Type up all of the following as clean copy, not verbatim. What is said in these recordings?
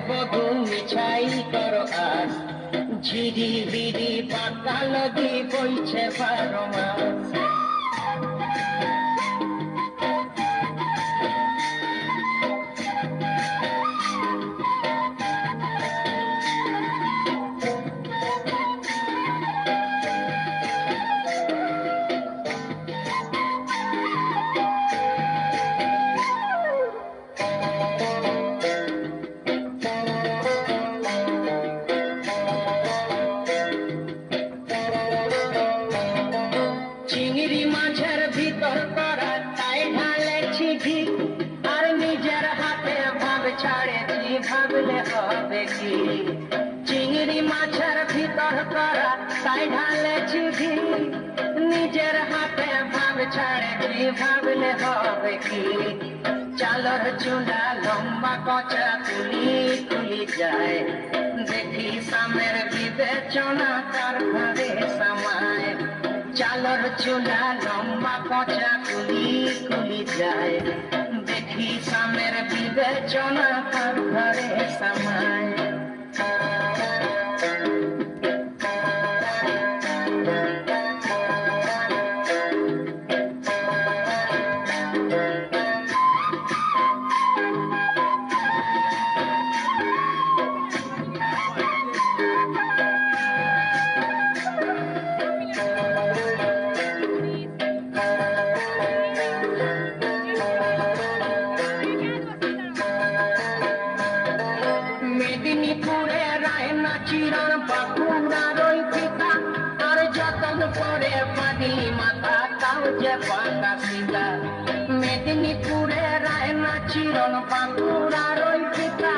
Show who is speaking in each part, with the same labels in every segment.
Speaker 1: বধু মিছাই করো আস, ঝিরি বিরি পাকা নদী বইছে 12 মাস। চিংড়ি মাছের ভিতর করা তাই ঢালেছি ঘি, আর নিজের হাতে ভাব ছাড়েছি ভাবলে হবে কি। চিংড়ি মাছের ভিতর করা তাই ঢালেছি ঘি, নিজের হাতে ভাব ছাড়েছি ভাবলে হবে কি। চালর চুলা লম্বা কচা তুলি তুলি যায়, দেখি সামের বিবেচনা তার ঘরে সামায়। চালর চুলা লম্বা পচা কুলি কুলি যায়, দেখি সামের বিবেচনা তার ঘরে সামায়। মেদিনীপুরে রায়না চিরণ বাঁকুড়ার ওই পিতা, আর যতন করে পাগলি মাথা তাও যে পাকা সীতা। মেদিনীপুরে রায়না চিরণ বাঁকুড়ার ওই পিতা,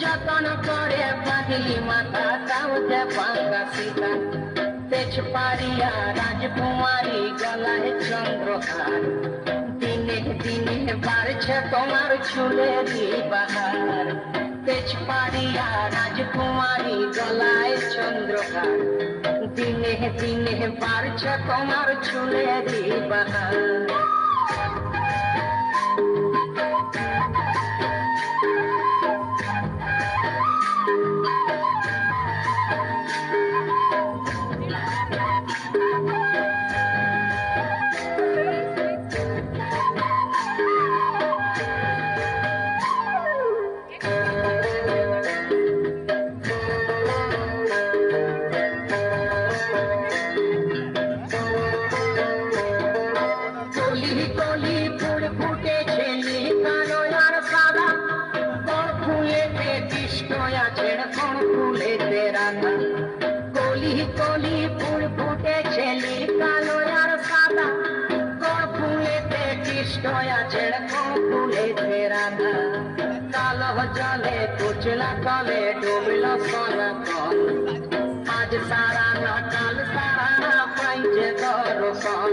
Speaker 1: যতন করে পাগলি মাথা তাও যে পাকা সীতা। তেজপাড়িয়া রাজকুমারী গলায় চন্দ্রহার, দিনে দিনে বাড়ছে তোমার চুলেরই বাহার। তেজপাড়িয়া রাজকুমারী গলায় চন্দ্রহার, দিনে দিনে বাড়ছে তোমার চুলেরই বাহার। কলি কলি ফুল ফুটেছে কালো আর সাদা, কোন ফুলেতে কৃষ্ণ আছে কোন ফুলেতে রাধা। কালো জলে কুচলা কলে ডুবল সনাতন, আজ সারা না কাল সারা না পাইছে দর্শন।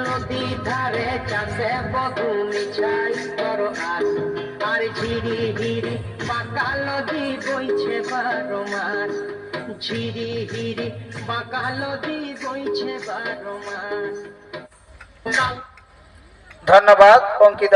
Speaker 1: নদী ধারে চাষে বধু মিছাই করো আস, আর ঝিরি হিরি পাকা নদী বইছে 12 মাস। ঝিরি হিরি পাকা নদী বইছে 12 মাস।
Speaker 2: ধন্যবাদ অঙ্কিতা।